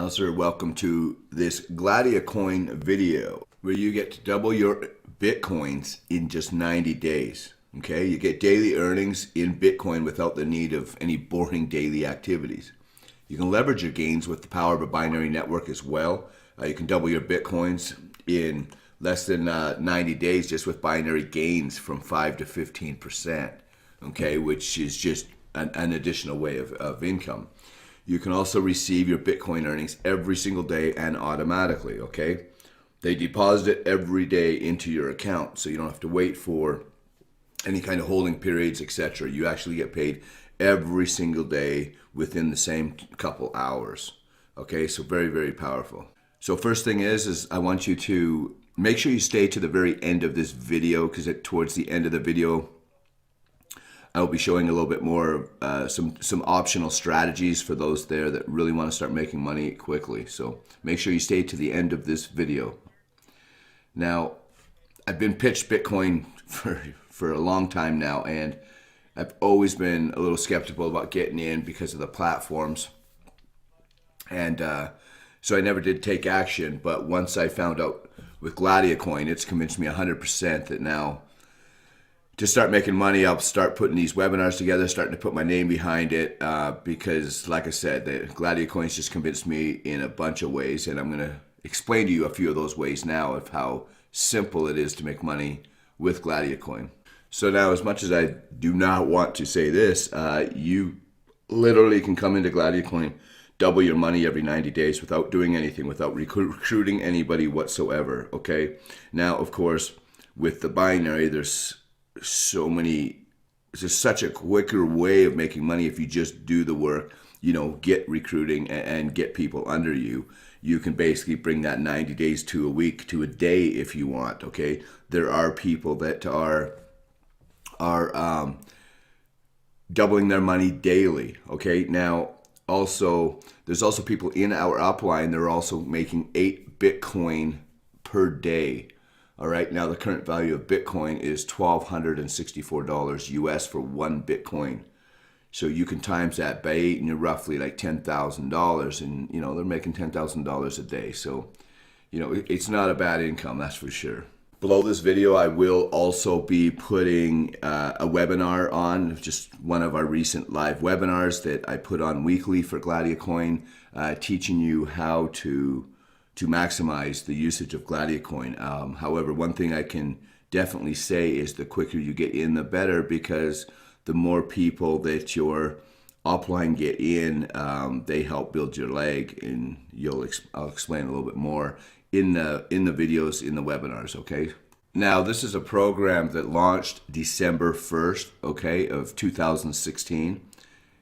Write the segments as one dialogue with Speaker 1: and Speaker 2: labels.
Speaker 1: Sir, welcome to this Gladiacoin video where you get to double your Bitcoins in just 90 days. Okay, you get daily earnings in Bitcoin without the need of any boring daily activities. You can leverage your gains with the power of a binary network as well. You can double your Bitcoins in less than 90 days just with binary gains from 5 to 15%, okay, which is just an additional way of income. You can also receive your Bitcoin earnings every single day and automatically, okay? They deposit it every day into your account, so you don't have to wait for any kind of holding periods, etc. You actually get paid every single day within the same couple hours, okay? So very, very powerful. So first thing is I want you to make sure you stay to the very end of this video, because towards the end of the video, I'll be showing a little bit more, some optional strategies for those there that really want to start making money quickly. So make sure you stay to the end of this video. Now, I've been pitched Bitcoin for a long time now, and I've always been a little skeptical about getting in because of the platforms. And so I never did take action, but once I found out with Gladiacoin, it's convinced me 100% that now to start making money, I'll start putting these webinars together, starting to put my name behind it, because like I said, the Gladiacoin's just convinced me in a bunch of ways, and I'm going to explain to you a few of those ways now of how simple it is to make money with Gladiacoin. So now, as much as I do not want to say this, you literally can come into Gladiacoin, double your money every 90 days without doing anything, without recruiting anybody whatsoever, okay? Now, of course, with the binary, there's just such a quicker way of making money if you just do the work, get recruiting and get people under you. You can basically bring that 90 days to a week to a day if you want, okay? There are people that are doubling their money daily, okay? Now, also, there's also people in our upline that are also making 8 Bitcoin per day. All right, now the current value of Bitcoin is $1,264 US for 1 Bitcoin. So you can times that by 8 and you're roughly like $10,000, and they're making $10,000 a day. So, it's not a bad income, that's for sure. Below this video, I will also be putting a webinar on, just one of our recent live webinars that I put on weekly for Gladiacoin, teaching you how to maximize the usage of Gladiacoin. However, one thing I can definitely say is the quicker you get in, the better, because the more people that your upline get in, they help build your leg, and I'll explain a little bit more in the videos, in the webinars, okay? Now, this is a program that launched December 1st, okay, of 2016.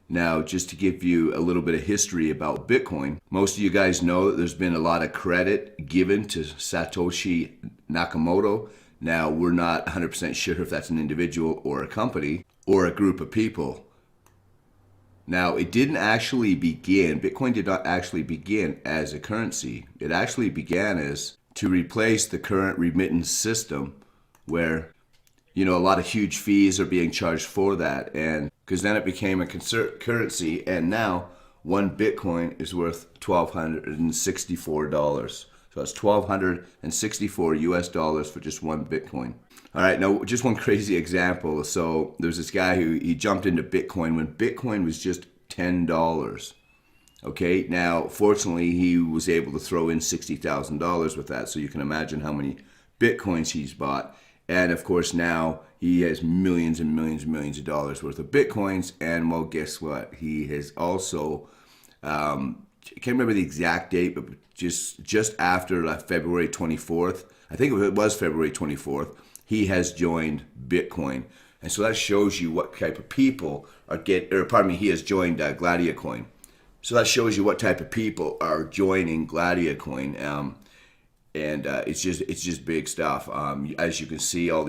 Speaker 1: Now, just to give you a little bit of history about Bitcoin, most of you guys know that there's been a lot of credit given to Satoshi Nakamoto. Now, we're not 100% sure if that's an individual or a company or a group of people. Now, it didn't actually begin, Bitcoin did not actually begin as a currency. It actually began as to replace the current remittance system where a lot of huge fees are being charged for that, and because then it became a currency, and now 1 Bitcoin is worth $1,264. So that's $1,264 US dollars for just 1 Bitcoin. All right, now just one crazy example. So there's this guy he jumped into Bitcoin when Bitcoin was just $10. Okay, now fortunately he was able to throw in $60,000 with that, so you can imagine how many Bitcoins he's bought. And of course now he has millions and millions and millions of dollars worth of Bitcoins. And well, guess what? He has also, I can't remember the exact date, but just after February 24th, I think it was February 24th, he has joined Bitcoin. And so that shows you what type of people he has joined Gladiacoin. So that shows you what type of people are joining Gladiacoin. And it's just big stuff. As you can see, all of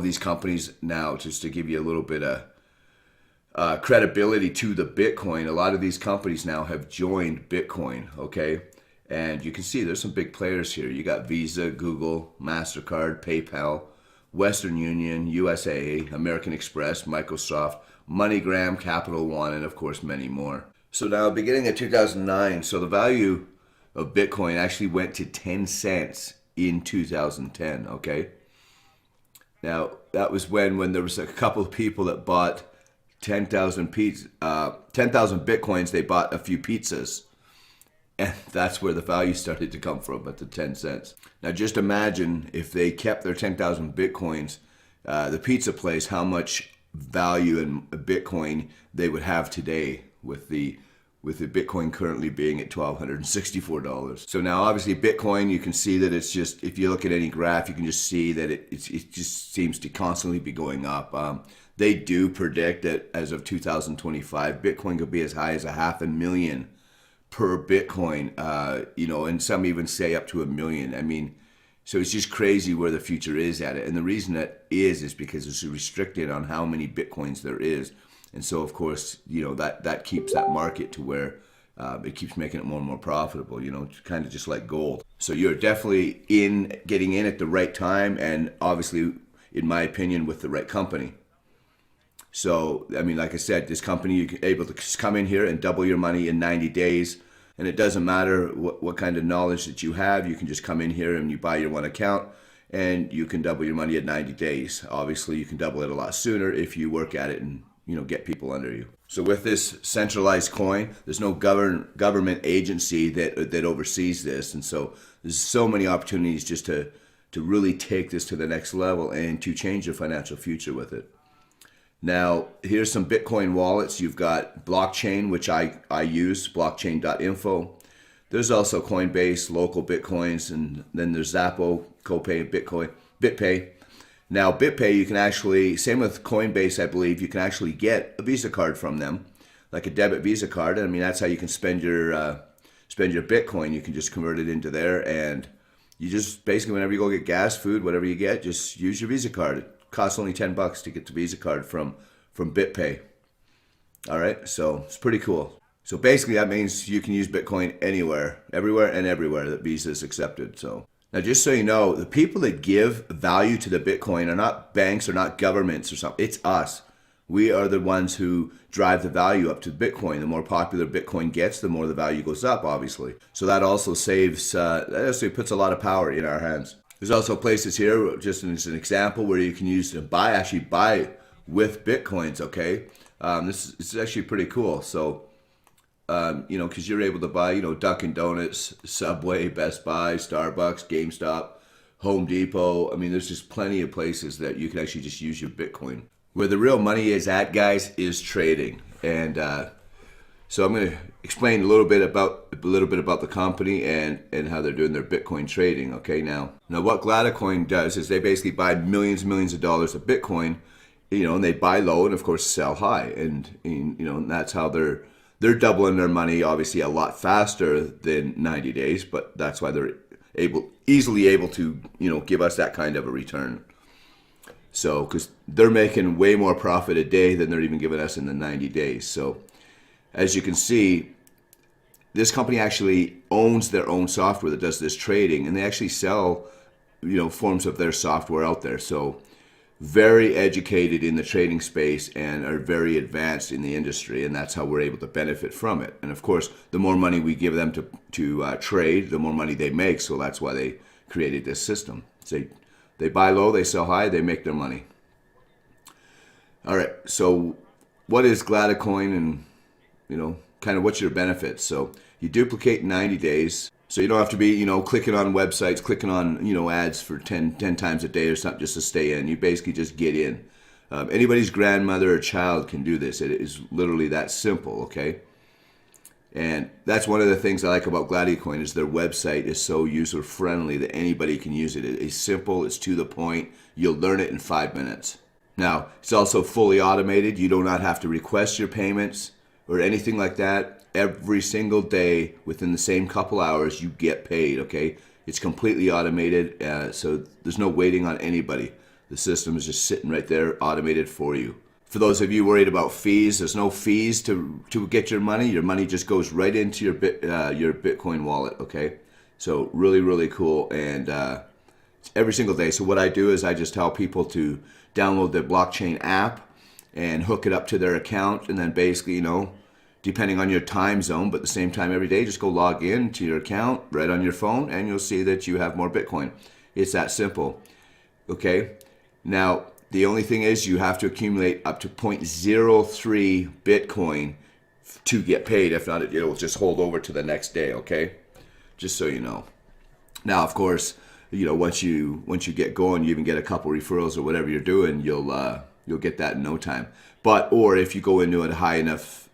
Speaker 1: these companies now, just to give you a little bit of credibility to the Bitcoin, a lot of these companies now have joined Bitcoin, okay? And you can see there's some big players here. You got Visa, Google, MasterCard, PayPal, Western Union, USA, American Express, Microsoft, MoneyGram, Capital One, and of course many more. So now, beginning of 2009, so the value of Bitcoin actually went to 10 cents in 2010, okay? Now, that was when there was a couple of people that bought 10,000 10,000 Bitcoins, they bought a few pizzas. And that's where the value started to come from, at the 10 cents. Now, just imagine if they kept their 10,000 Bitcoins, the pizza place, how much value in Bitcoin they would have today with the Bitcoin currently being at $1,264. So now obviously Bitcoin, you can see that it's just, if you look at any graph, you can just see that it just seems to constantly be going up. They do predict that as of 2025, Bitcoin could be as high as $500,000 per Bitcoin, and some even say up to $1 million. I mean, so it's just crazy where the future is at it. And the reason that is because it's restricted on how many Bitcoins there is. And so, of course, that keeps that market to where it keeps making it more and more profitable, kind of just like gold. So you're definitely getting in at the right time, and obviously, in my opinion, with the right company. So, I mean, like I said, this company, you're able to come in here and double your money in 90 days. And it doesn't matter what kind of knowledge that you have. You can just come in here and you buy your one account and you can double your money in 90 days. Obviously, you can double it a lot sooner if you work at it and, get people under you. So with this centralized coin, there's no government agency that oversees this. And so there's so many opportunities just to really take this to the next level and to change your financial future with it. Now, here's some Bitcoin wallets. You've got Blockchain, which I use, blockchain.info. There's also Coinbase, local Bitcoins, and then there's Zappo, Copay, Bitcoin, BitPay. Now, BitPay, you can actually, same with Coinbase, I believe, you can actually get a Visa card from them, like a debit Visa card. I mean, that's how you can spend your Bitcoin. You can just convert it into there, and you just basically, whenever you go get gas, food, whatever you get, just use your Visa card. Costs only $10 to get the Visa card from BitPay. All right, so it's pretty cool. So basically that means you can use Bitcoin anywhere, everywhere that Visa is accepted. So now, just so you know, the people that give value to the Bitcoin are not banks or not governments or something. It's us. We are the ones who drive the value up to Bitcoin. The more popular Bitcoin gets, the more the value goes up, obviously. So that also saves, that actually puts a lot of power in our hands. There's also places here, just as an example, where you can use to buy with Bitcoins, okay? This is actually pretty cool. So, because you're able to buy, Dunkin' Donuts, Subway, Best Buy, Starbucks, GameStop, Home Depot. I mean, there's just plenty of places that you can actually just use your Bitcoin. Where the real money is at, guys, is trading. And so I'm going to explain a little bit about the company and how they're doing their Bitcoin trading. Okay, now what Gladiacoin does is they basically buy millions and millions of dollars of Bitcoin, and they buy low and of course sell high, and that's how they're doubling their money, obviously a lot faster than 90 days, but that's why they're easily able to give us that kind of a return. So because they're making way more profit a day than they're even giving us in the 90 days. So as you can see, this company actually owns their own software that does this trading, and they actually sell, forms of their software out there. So very educated in the trading space and are very advanced in the industry, and that's how we're able to benefit from it. And of course, the more money we give them to trade, the more money they make. So that's why they created this system. So they buy low, they sell high, they make their money. All right, so what is Gladiacoin, and kind of what's your benefits? So you duplicate in 90 days. So you don't have to be, clicking on websites, clicking on, ads for 10 times a day or something just to stay in. You basically just get in. Anybody's grandmother or child can do this. It is literally that simple, okay? And that's one of the things I like about Gladiacoin is their website is so user-friendly that anybody can use it. It's simple, it's to the point. You'll learn it in 5 minutes. Now, it's also fully automated. You do not have to request your payments or anything like that. Every single day, within the same couple hours, you get paid, okay? It's completely automated, so there's no waiting on anybody. The system is just sitting right there, automated for you. For those of you worried about fees, there's no fees to get your money. Your money just goes right into your Bitcoin wallet, okay? So really, really cool, and every single day. So what I do is I just tell people to download the blockchain app and hook it up to their account, and then basically, depending on your time zone, but the same time every day, just go log in to your account right on your phone and you'll see that you have more Bitcoin. It's that simple. Okay. Now, the only thing is you have to accumulate up to 0.03 Bitcoin to get paid. If not, it will just hold over to the next day. Okay. Just so you know. Now, of course, once you get going, you even get a couple referrals or whatever you're doing, you'll get that in no time. Or if you go into a high enough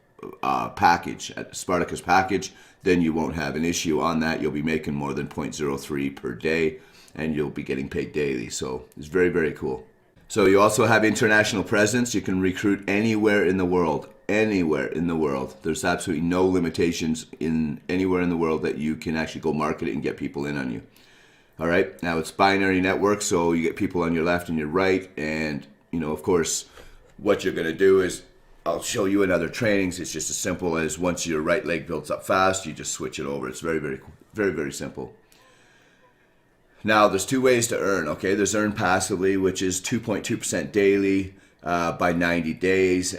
Speaker 1: package, at Spartacus package, then you won't have an issue on that. You'll be making more than 0.03 per day, and you'll be getting paid daily. So it's very, very cool. So you also have international presence. You can recruit anywhere in the world. Anywhere in the world. There's absolutely no limitations in anywhere in the world that you can actually go market it and get people in on you. All right. Now it's binary network, so you get people on your left and your right, and of course, what you're going to do is, I'll show you in other trainings. It's just as simple as once your right leg builds up fast, you just switch it over. It's very, very, very, very simple. Now, there's two ways to earn, okay? There's earn passively, which is 2.2% daily by 90 days.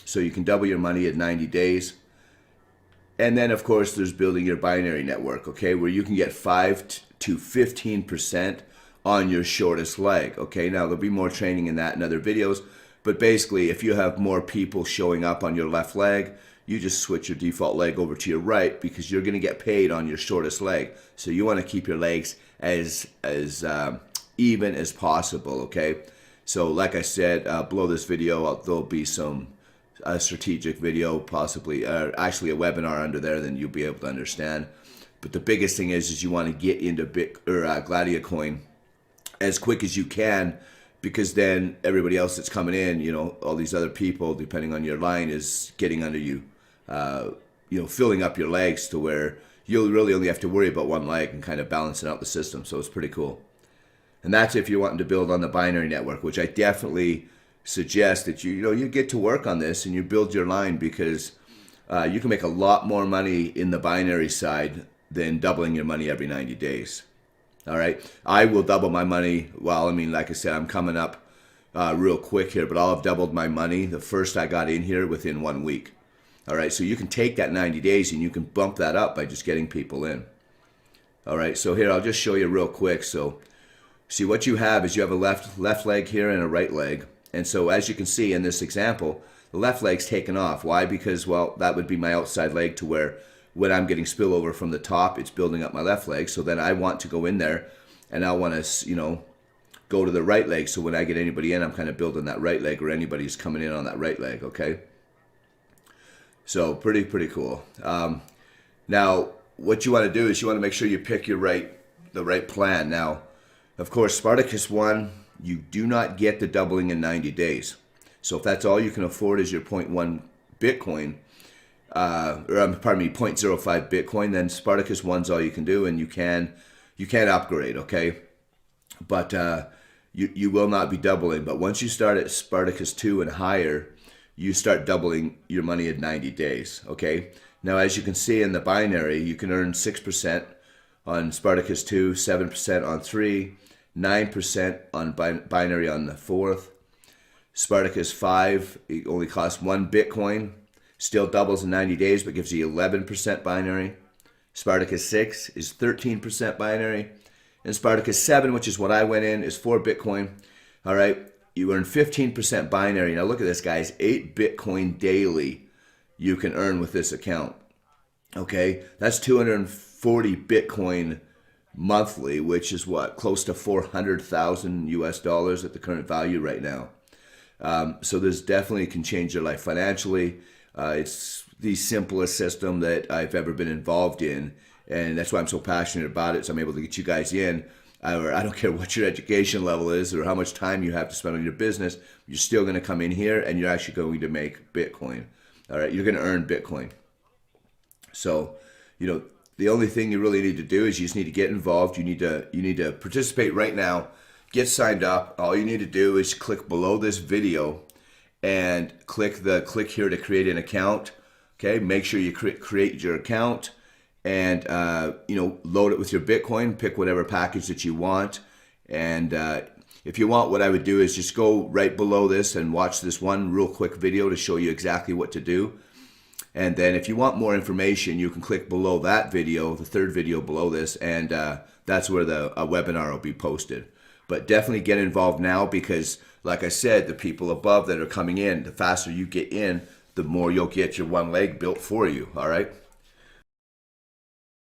Speaker 1: So you can double your money at 90 days. And then, of course, there's building your binary network, okay, where you can get 5 to 15% on your shortest leg, okay? Now, there'll be more training in that in other videos. But basically, if you have more people showing up on your left leg, you just switch your default leg over to your right because you're going to get paid on your shortest leg. So you want to keep your legs as even as possible, okay? So like I said, below this video, there'll be some strategic video, possibly, actually a webinar under there, then you'll be able to understand. But the biggest thing is you want to get into Gladiacoin as quick as you can, because then everybody else that's coming in, all these other people, depending on your line, is getting under you, filling up your legs to where you'll really only have to worry about one leg and kind of balancing out the system. So it's pretty cool. And that's if you're wanting to build on the binary network, which I definitely suggest that you get to work on this and you build your line, because you can make a lot more money in the binary side than doubling your money every 90 days. All right. I will double my money. Well, like I said, I'm coming up real quick here, but I'll have doubled my money the first I got in here within 1 week. All right. So you can take that 90 days and you can bump that up by just getting people in. All right. So here, I'll just show you real quick. So see, what you have is you have a left leg here and a right leg. And so as you can see in this example, the left leg's taken off. Why? Because, well, that would be my outside leg, to where when I'm getting spillover from the top, it's building up my left leg. So then I want to go in there and I want to, go to the right leg. So when I get anybody in, I'm kind of building that right leg, or anybody's coming in on that right leg, okay? So pretty cool. Now, what you want to do is you want to make sure you pick the right plan. Now, of course, Spartacus 1, you do not get the doubling in 90 days. So if that's all you can afford is your 0.1 Bitcoin, 0.05 Bitcoin, then Spartacus 1's all you can do, and you can upgrade, okay? But you will not be doubling. But once you start at Spartacus 2 and higher, you start doubling your money in 90 days, okay? Now, as you can see in the binary, you can earn 6% on Spartacus 2, 7% on 3, 9% on binary on the 4th. Spartacus 5, it only costs 1 Bitcoin, still doubles in 90 days, but gives you 11% binary. Spartacus 6 is 13% binary. And Spartacus 7, which is what I went in, is 4 Bitcoin. All right, you earn 15% binary. Now look at this, guys, 8 Bitcoin daily you can earn with this account. Okay, that's 240 Bitcoin monthly, which is what, close to 400,000 US dollars at the current value right now. So this definitely can change your life financially. It's the simplest system that I've ever been involved in, and that's why I'm so passionate about it. So I'm able to get you guys in. I don't care what your education level is or how much time you have to spend on your business. You're still going to come in here and you're actually going to make Bitcoin. All right, you're going to earn Bitcoin. So, the only thing you really need to do is you just need to get involved. You need to participate right now. Get signed up. All you need to do is click below this video and click here to create an account. Okay, make sure you create your account and load it with your Bitcoin. Pick whatever package that you want. And if you want, what I would do is just go right below this and watch this one real quick video to show you exactly what to do. And then if you want more information, you can click below that video, the third video below this, and that's where the webinar will be posted. But definitely get involved now because, like I said, the people above that are coming in, the faster you get in, the more you'll get your one leg built for you, all right?